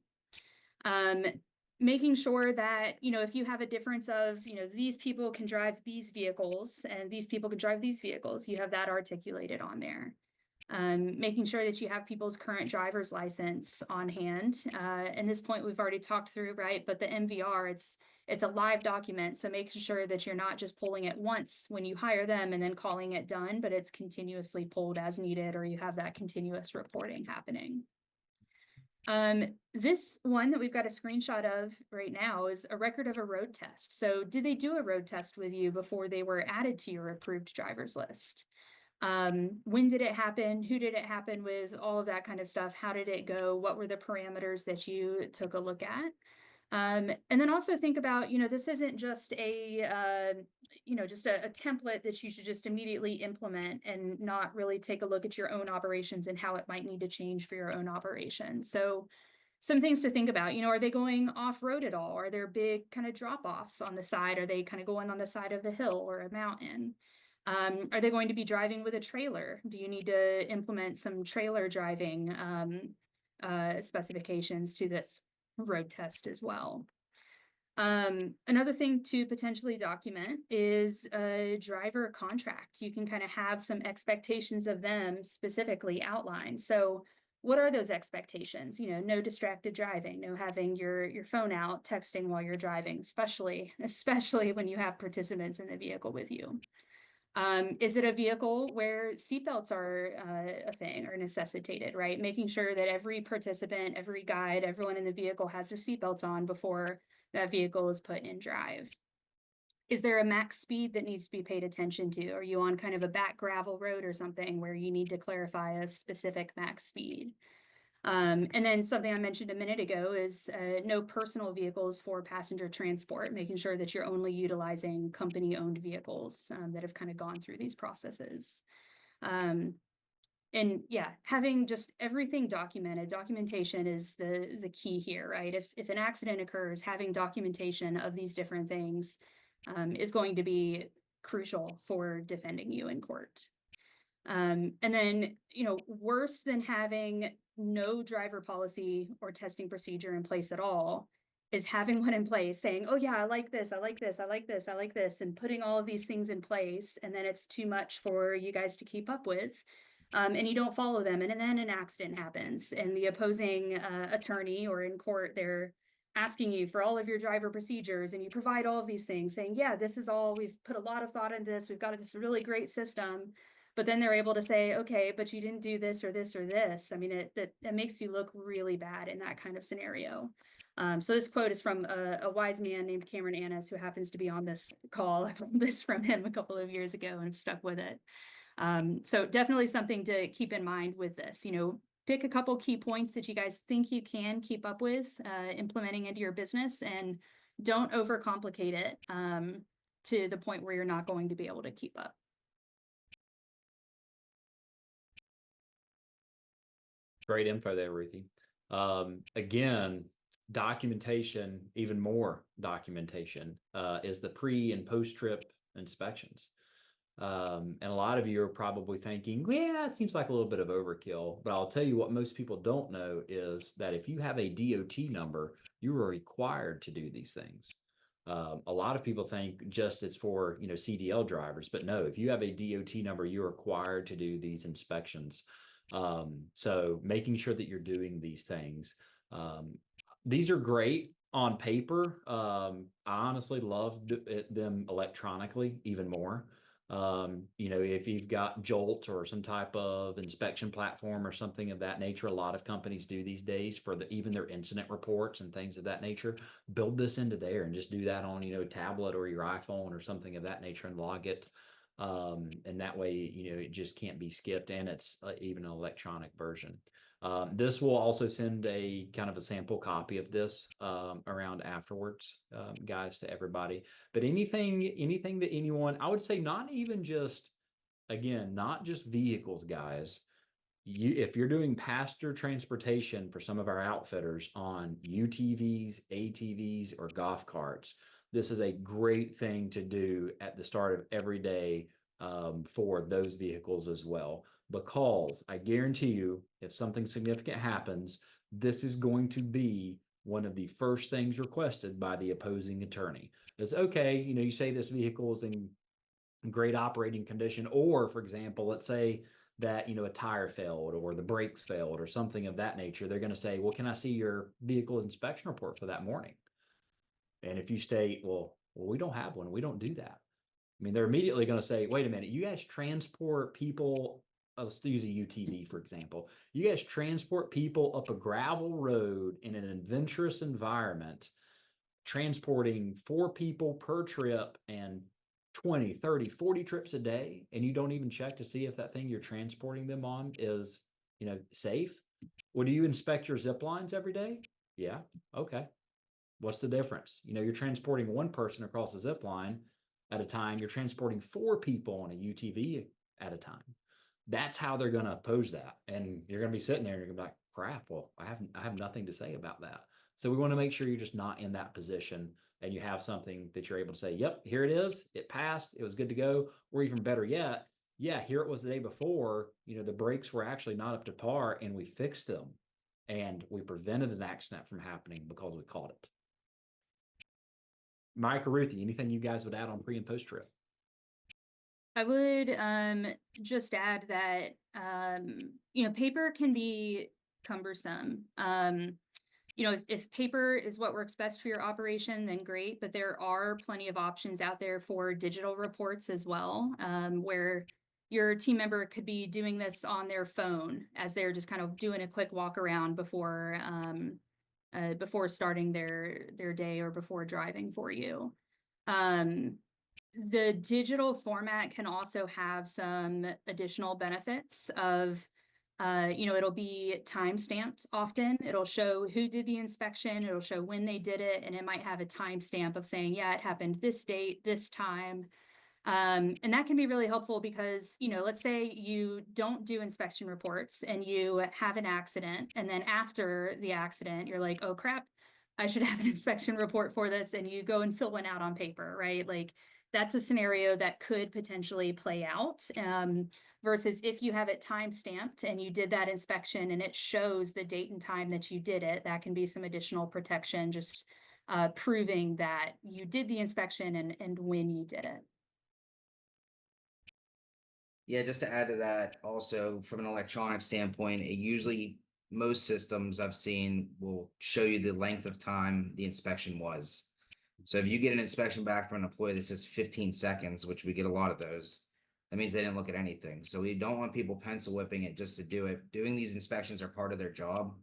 Making sure that, if you have a difference of, these people can drive these vehicles and these people can drive these vehicles, you have that articulated on there. Making sure that you have people's current driver's license on hand. And this point we've already talked through, right? But the MVR, it's a live document. So making sure that you're not just pulling it once when you hire them and then calling it done, but it's continuously pulled as needed, or you have that continuous reporting happening. This one that we've got a screenshot of right now is a record of a road test. So did they do a road test with you before they were added to your approved driver's list? When did it happen? Who did it happen with? All of that kind of stuff. How did it go? What were the parameters that you took a look at? And then also think about, this isn't just a template that you should just immediately implement and not really take a look at your own operations and how it might need to change for your own operation. So some things to think about, are they going off-road at all? Are there big kind of drop-offs on the side? Are they kind of going on the side of a hill or a mountain? Are they going to be driving with a trailer? Do you need to implement some trailer driving specifications to this road test as well? Another thing to potentially document is a driver contract. You can kind of have some expectations of them specifically outlined. So what are those expectations? No distracted driving, no having your phone out texting while you're driving, especially when you have participants in the vehicle with you. Is it a vehicle where seatbelts are a thing or necessitated, right? Making sure that every participant, every guide, everyone in the vehicle has their seatbelts on before that vehicle is put in drive. Is there a max speed that needs to be paid attention to? Are you on kind of a back gravel road or something where you need to clarify a specific max speed? And then something I mentioned a minute ago is no personal vehicles for passenger transport, making sure that you're only utilizing company-owned vehicles that have kind of gone through these processes. And yeah, having just everything documented. Documentation is the key here, right? If an accident occurs, having documentation of these different things is going to be crucial for defending you in court. And then, worse than having no driver policy or testing procedure in place at all is having one in place saying, oh yeah, I like this, I like this, I like this, I like this, and putting all of these things in place. And then it's too much for you guys to keep up with. And you don't follow them. And then an accident happens and the opposing attorney or in court, they're asking you for all of your driver procedures and you provide all of these things saying, yeah, this is all, we've put a lot of thought into this. We've got this really great system. But then they're able to say, okay, but you didn't do this or this or this. I mean, it makes you look really bad in that kind of scenario. So this quote is from a wise man named Cameron Annis, who happens to be on this call. I learned this from him a couple of years ago and have stuck with it. So definitely something to keep in mind with this. Pick a couple key points that you guys think you can keep up with implementing into your business, and don't overcomplicate it. to the point where you're not going to be able to keep up. Great info there, Ruthie. Again, documentation, even more documentation, is the pre and post trip inspections. And a lot of you are probably thinking, yeah, it seems like a little bit of overkill. But I'll tell you what most people don't know is that if you have a DOT number, you are required to do these things. A lot of people think just it's for, CDL drivers, but no, if you have a DOT number, you're required to do these inspections. So making sure that you're doing these things. These are great on paper. I honestly love them electronically even more. If you've got Jolt or some type of inspection platform or something of that nature, a lot of companies do these days for even their incident reports and things of that nature. Build this into there and just do that on, a tablet or your iPhone or something of that nature and log it. And that way, it just can't be skipped, and it's even an electronic version. This will also send a kind of a sample copy of this around afterwards, guys, to everybody. But anything that anyone, I would say, not just vehicles, guys. If you're doing passenger transportation for some of our outfitters on UTVs, ATVs, or golf carts, this is a great thing to do at the start of every day for those vehicles as well. Because I guarantee you, if something significant happens, this is going to be one of the first things requested by the opposing attorney. It's okay, you say this vehicle is in great operating condition, or for example, let's say that a tire failed or the brakes failed or something of that nature. They're going to say, well, can I see your vehicle inspection report for that morning? And if you state, well, we don't have one, we don't do that. I mean, they're immediately going to say, wait a minute, you guys transport people, let's use a UTV, for example. You guys transport people up a gravel road in an adventurous environment, transporting 4 people per trip and 20, 30, 40 trips a day, and you don't even check to see if that thing you're transporting them on is, safe? Well, do you inspect your zip lines every day? Yeah. Okay. What's the difference? You're transporting 1 person across the zip line at a time. You're transporting 4 people on a UTV at a time. That's how they're going to oppose that. And you're going to be sitting there and you're going to be like, crap, well, I have nothing to say about that. So we want to make sure you're just not in that position and you have something that you're able to say, yep, here it is. It passed. It was good to go. Or even better yet, yeah, here it was the day before, the brakes were actually not up to par and we fixed them and we prevented an accident from happening because we caught it. Mike or Ruthie, anything you guys would add on pre and post trip? I would just add that paper can be cumbersome. If paper is what works best for your operation, then great, but there are plenty of options out there for digital reports as well, where your team member could be doing this on their phone as they're just kind of doing a quick walk around before starting their day or before driving for you. The digital format can also have some additional benefits of, it'll be time-stamped often. It'll show who did the inspection. It'll show when they did it, and it might have a timestamp of saying, yeah, it happened this date, this time. And that can be really helpful because, let's say you don't do inspection reports and you have an accident, and then after the accident, you're like, oh crap, I should have an inspection report for this, and you go and fill one out on paper, right? Like, that's a scenario that could potentially play out, versus if you have it time-stamped and you did that inspection and it shows the date and time that you did it, that can be some additional protection, just proving that you did the inspection and when you did it. Yeah, just to add to that, also from an electronic standpoint, it usually, most systems I've seen will show you the length of time the inspection was. So if you get an inspection back from an employee that says 15 seconds, which we get a lot of those, that means they didn't look at anything. So we don't want people pencil whipping it just to do it. Doing these inspections are part of their job.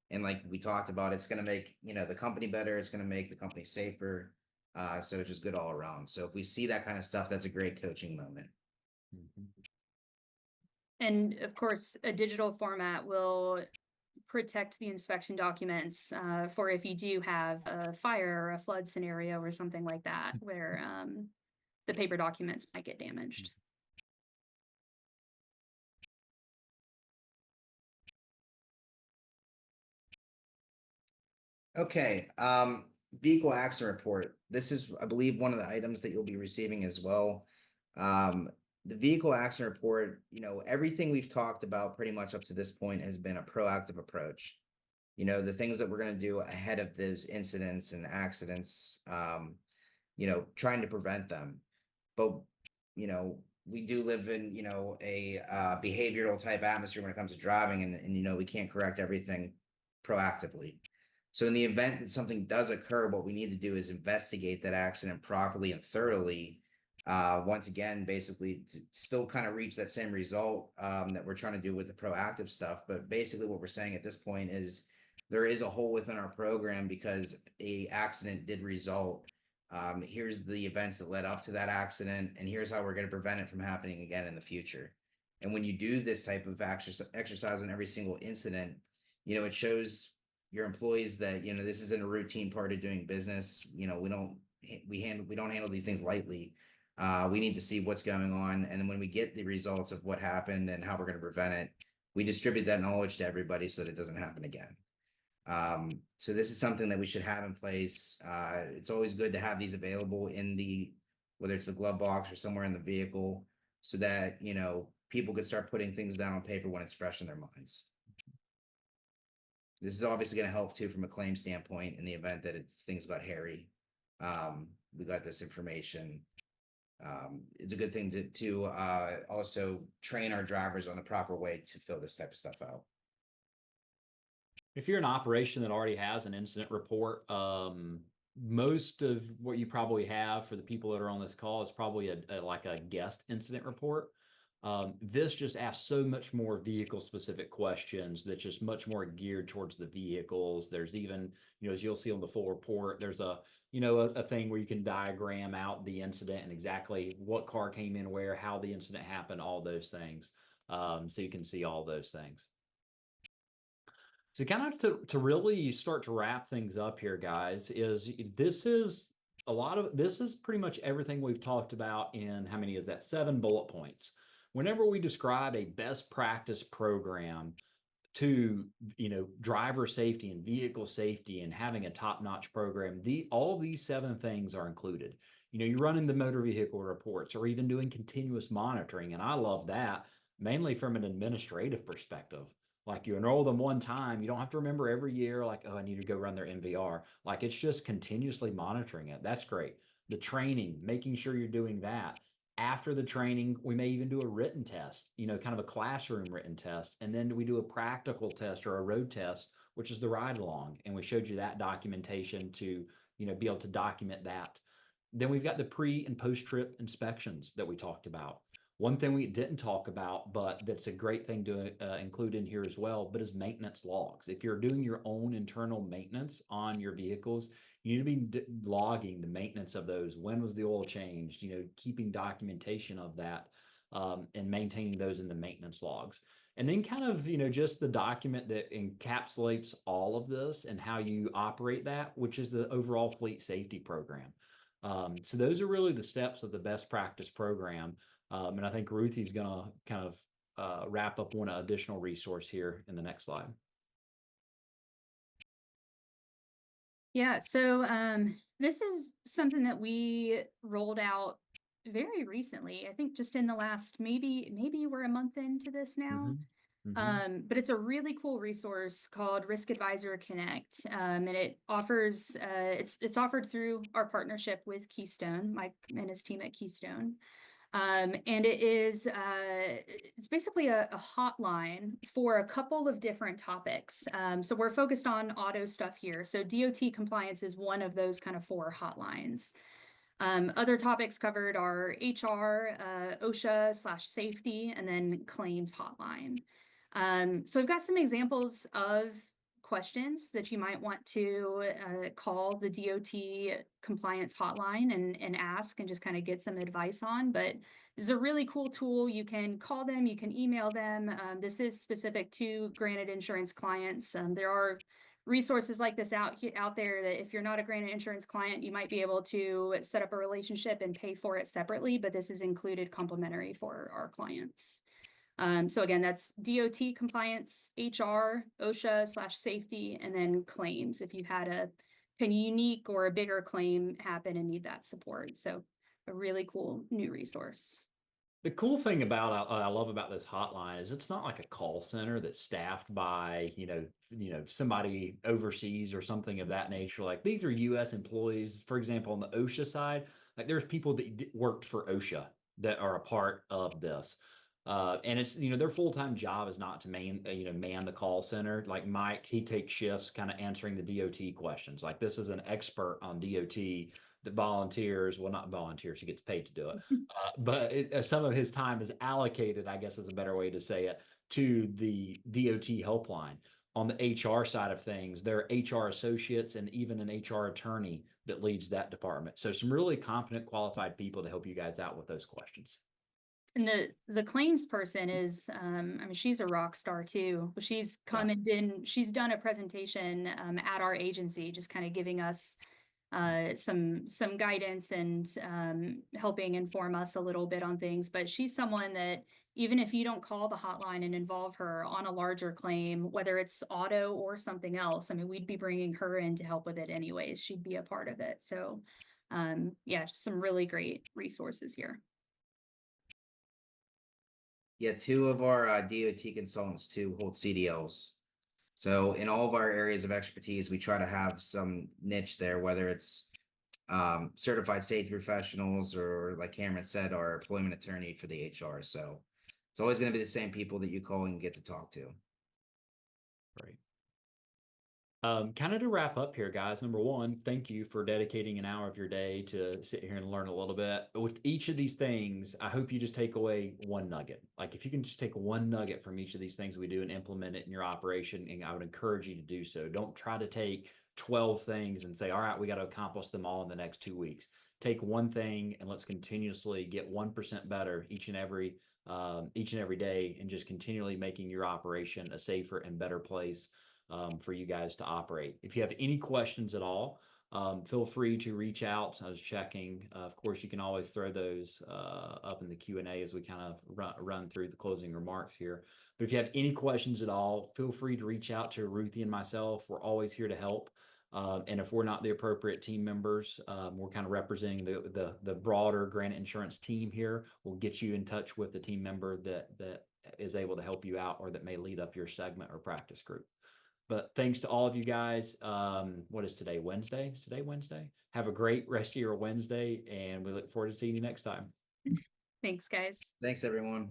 And like we talked about, it's going to make, the company better. It's going to make the company safer. So it's just good all around. So if we see that kind of stuff, that's a great coaching moment. Mm-hmm. And of course, a digital format will protect the inspection documents for if you do have a fire or a flood scenario or something like that, where the paper documents might get damaged. Okay, vehicle accident report. This is, I believe, one of the items that you'll be receiving as well. The vehicle accident report, everything we've talked about pretty much up to this point has been a proactive approach. The things that we're going to do ahead of those incidents and accidents, trying to prevent them. But, we do live in, a behavioral type atmosphere when it comes to driving, and we can't correct everything proactively. So in the event that something does occur, what we need to do is investigate that accident properly and thoroughly. Once again, basically to still kind of reach that same result that we're trying to do with the proactive stuff. But basically what we're saying at this point is there is a hole within our program because a accident did result. Here's the events that led up to that accident, and here's how we're going to prevent it from happening again in the future. And when you do this type of exercise on every single incident, it shows your employees that this isn't a routine part of doing business. We don't handle these things lightly. We need to see what's going on, and then when we get the results of what happened and how we're going to prevent it, we distribute that knowledge to everybody so that it doesn't happen again. So this is something that we should have in place. It's always good to have these available whether it's the glove box or somewhere in the vehicle, so that people could start putting things down on paper when it's fresh in their minds. This is obviously going to help too from a claim standpoint in the event that things got hairy. We got this information. It's a good thing to also train our drivers on the proper way to fill this type of stuff out. If you're an operation that already has an incident report, most of what you probably have for the people that are on this call is probably like a guest incident report. This just asks so much more vehicle specific questions that's just much more geared towards the vehicles. There's even, as you'll see on the full report, there's a thing where you can diagram out the incident and exactly what car came in where, how the incident happened, all those things. So you can see all those things. So kind of to really start to wrap things up here, guys, this is pretty much everything we've talked about in, how many is that? 7 bullet points. Whenever we describe a best practice program to, driver safety and vehicle safety and having a top-notch program, all these 7 things are included. You're running the motor vehicle reports or even doing continuous monitoring. And I love that mainly from an administrative perspective. Like, you enroll them one time, you don't have to remember every year, like, oh, I need to go run their MVR. Like, it's just continuously monitoring it. That's great. The training, making sure you're doing that. After the training, we may even do a written test, kind of a classroom written test. And then we do a practical test or a road test, which is the ride along. And we showed you that documentation to, be able to document that. Then we've got the pre and post trip inspections that we talked about. One thing we didn't talk about, but that's a great thing to include in here as well, but is maintenance logs. If you're doing your own internal maintenance on your vehicles, you need to be logging the maintenance of those. When was the oil changed? Keeping documentation of that and maintaining those in the maintenance logs. And then kind of, just the document that encapsulates all of this and how you operate that, which is the overall fleet safety program. So those are really the steps of the best practice program. And I think Ruthie's going to kind of wrap up one additional resource here in the next slide. Yeah, so this is something that we rolled out very recently. I think just in the last, maybe we're a month into this now. But it's a really cool resource called Risk Advisor Connect, and it offers it's offered through our partnership with Keystone, Mike and his team at Keystone. And it's basically a hotline for a couple of different topics. So we're focused on auto stuff here. So DOT compliance is one of those kind of 4 hotlines. Other topics covered are HR, OSHA/safety, and then claims hotline. So I've got some examples of questions that you might want to call the DOT compliance hotline and ask and just kind of get some advice on. But this is a really cool tool. You can call them, you can email them. This is specific to Granite Insurance clients. There are resources like this out there that if you're not a Granite Insurance client, you might be able to set up a relationship and pay for it separately, but this is included complimentary for our clients. So again, that's DOT compliance, HR, OSHA/safety, and then claims if you had a kind of unique or a bigger claim happen and need that support. So a really cool new resource. The cool thing about I love about this hotline is it's not like a call center that's staffed by, somebody overseas or something of that nature. Like these are US employees. For example, on the OSHA side, like there's people that worked for OSHA that are a part of this. And it's, their full-time job is not to man the call center. Like Mike, he takes shifts kind of answering the DOT questions. Like this is an expert on DOT that volunteers, well, not volunteers, he gets paid to do it. But some of his time is allocated, I guess is a better way to say it, to the DOT helpline. On the HR side of things, there are HR associates and even an HR attorney that leads that department. So some really competent, qualified people to help you guys out with those questions. And the claims person is, she's a rock star too. She's commented in, she's done a presentation at our agency, just kind of giving us some guidance and helping inform us a little bit on things. But she's someone that even if you don't call the hotline and involve her on a larger claim, whether it's auto or something else, we'd be bringing her in to help with it anyways. She'd be a part of it. So just some really great resources here. Yeah, two of our DOT consultants too hold CDLs. So in all of our areas of expertise, we try to have some niche there, whether it's certified safety professionals or, like Cameron said, our employment attorney for the HR. So it's always going to be the same people that you call and get to talk to. Right. Kind of to wrap up here, guys. Number one, thank you for dedicating an hour of your day to sit here and learn a little bit. With each of these things, I hope you just take away one nugget. Like if you can just take one nugget from each of these things we do and implement it in your operation, and I would encourage you to do so. Don't try to take 12 things and say, all right, we got to accomplish them all in the next 2 weeks. Take one thing and let's continuously get 1% better each and every day, and just continually making your operation a safer and better place for you guys to operate. If you have any questions at all, feel free to reach out. I was checking. Of course, you can always throw those up in the Q&A as we kind of run through the closing remarks here. But if you have any questions at all, feel free to reach out to Ruthie and myself. We're always here to help. And if we're not the appropriate team members, we're kind of representing the broader Granite Insurance team here. We'll get you in touch with the team member that is able to help you out or that may lead up your segment or practice group. But thanks to all of you guys. What is today? Wednesday? Is today Wednesday? Have a great rest of your Wednesday, and we look forward to seeing you next time. Thanks, guys. Thanks, everyone.